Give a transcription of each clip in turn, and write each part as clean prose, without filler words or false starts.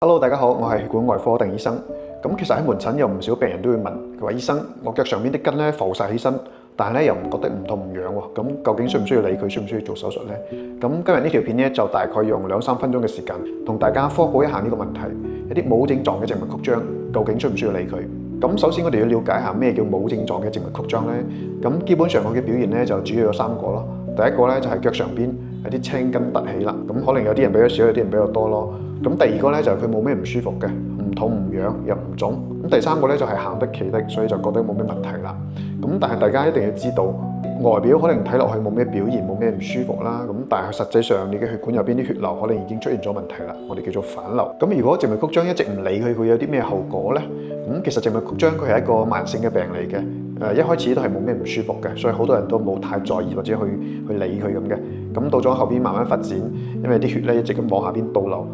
Hello，大家好，我係血管外科鄧醫生。其實喺門診有唔少病人都會問，佢話醫生，我腳上面啲筋咧浮晒起身，但係咧又唔覺得唔痛唔癢喎。咁究竟需唔需要理佢？需唔需要做手術呢？咁今日呢條片咧就大概用2-3分鐘嘅時間，同大家科普一下呢個問題。一啲冇症狀嘅靜脈曲張，究竟需唔需要理佢？咁首先我哋要了解下咩叫冇症狀嘅靜脈曲張呢？咁基本上佢嘅表現咧就主要有3個咯。第一個咧就係腳上邊有啲青筋突起啦，咁可能有啲人比較少，有啲人比較多咯。咁第二個咧就係佢冇咩唔舒服嘅，唔痛唔癢又唔腫。咁第三個咧就係行得企得，所以就覺得冇咩問題啦。咁但係大家一定要知道，外表可能睇落去冇咩表現，冇咩唔舒服啦。咁但係實際上你嘅血管入邊啲血流可能已經出現咗問題啦，我哋叫做反流。咁如果靜脈曲張一直唔理佢，會有啲咩後果呢？咁其實靜脈曲張佢係一個慢性嘅病嚟嘅。一開始都係冇咩唔舒服嘅，所以好多人都冇太在意或者去理佢咁嘅。咁到咗後邊慢慢發展，因為啲血咧一直咁往下邊倒流，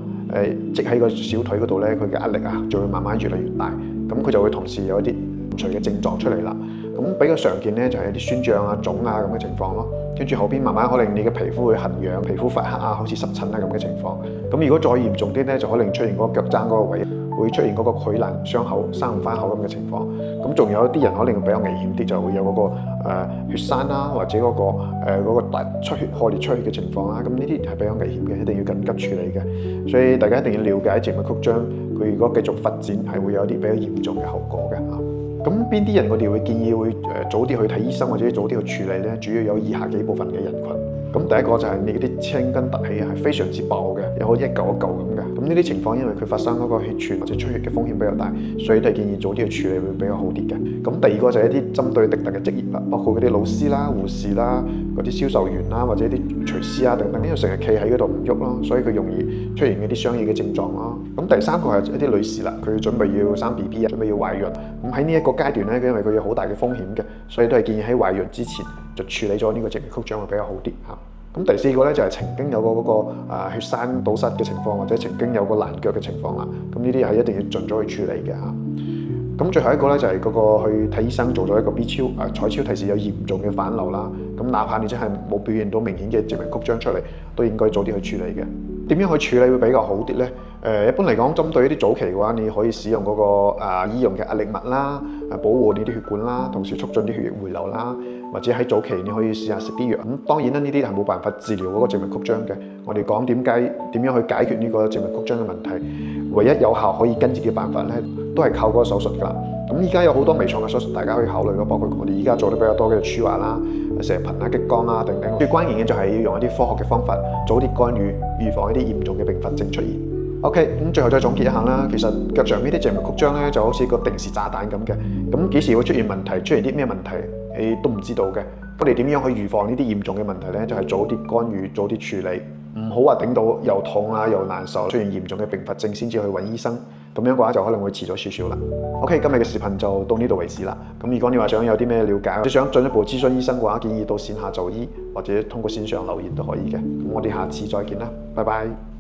積喺個小腿嗰度咧，佢嘅壓力啊就會慢慢越嚟越大，咁佢就會同時有一啲唔隨嘅症狀出嚟啦。咁比較常見咧就係一啲酸脹啊、腫啊咁嘅情況咯。跟住後邊慢慢可能你嘅皮膚會痕癢、皮膚發黑啊，好似濕疹啊咁嘅情況。咁如果再嚴重啲咧，就可能出現嗰個腳踭嗰個位會出現嗰個潰爛傷口、生唔翻口咁嘅情況。咁仲有一啲人可能比較危險啲，就會有嗰個血栓啦，或者嗰個大出血、破裂出血嘅情況啦。咁呢啲係比較危險嘅，一定要緊急處理嘅。所以大家一定要了解靜脈曲張，佢如果繼續發展係會有啲比較嚴重嘅後果嘅嚇。咁邊啲人我哋會建議會早啲去睇醫生或者早啲去處理呢？主要有以下幾部分嘅人群。咁第一個就係你啲青筋突起係非常之爆嘅，有好似一嚿一嚿咁嘅。咁呢啲情況因為佢發生嗰個血栓或者出血嘅風險比較大，所以都係建議早啲去處理會比較好啲嘅。咁第二個就係一啲針對特嘅職業啦，包括嗰啲老師啦、護士啦、嗰啲銷售員啦，或者啲廚師啊等等，因為成日企喺嗰度唔喐咯，所以佢容易出現嗰啲相應嘅症狀咯。咁第三個係一啲女士啦，佢準備要生 BB 啊，準備要懷孕。咁喺呢一個階段咧，因為佢有好大嘅風險嘅，所以都係建議喺懷孕之前就處理咗呢個靜脈曲張會比較好啲嚇。咁第四個咧就係曾經有過嗰個血栓堵塞嘅情況，或者曾經有個爛腳嘅情況啦。咁呢啲係一定要盡早去處理嘅嚇。咁最後一個咧就係嗰個去睇醫生做咗一個 B 超彩超提示有嚴重嘅反流啦。咁哪怕你真係冇表現到明顯嘅靜脈曲張出嚟，都應該早啲去處理嘅。點樣去處理會比較好啲呢？一般嚟講，針對一啲早期嘅話，你可以使用嗰個醫用嘅壓力襪啦，保護你啲血管啦，同時促進啲血液回流啦。或者喺早期你可以試下食啲藥。咁當然啦，呢啲係冇辦法治療嗰個靜脈曲張嘅。我哋講點樣去解決呢個靜脈曲張嘅問題，唯一有效可以根治嘅辦法咧，都係靠嗰個手術㗎啦。咁依家有好多微創嘅手術，大家可以考慮咯，包括我哋依家做得比較多嘅儲華啦、射頻啦、激光啦等等。最關鍵嘅就係要用一啲科學嘅方法，早啲干預，預防一啲嚴重嘅併發症出現。OK， 咁最後再總結一下啦。其實腳上邊啲靜脈曲張咧，就好似個定時炸彈咁嘅。咁幾時會出現問題？出現啲咩問題？你都唔知道嘅。我哋點樣去預防呢啲嚴重嘅問題咧？就係早啲干預，早啲處理，唔好話頂到又痛啊又難受，出現嚴重嘅併發症先至去揾醫生。咁樣嘅話就可能會遲咗少少啦。OK， 今日嘅視頻就到呢度為止啦。咁如果你話想有啲咩了解，或者想進一步諮詢醫生嘅話，建議到線下就醫或者通過線上留言都可以嘅。咁我哋下次再見啦，拜拜。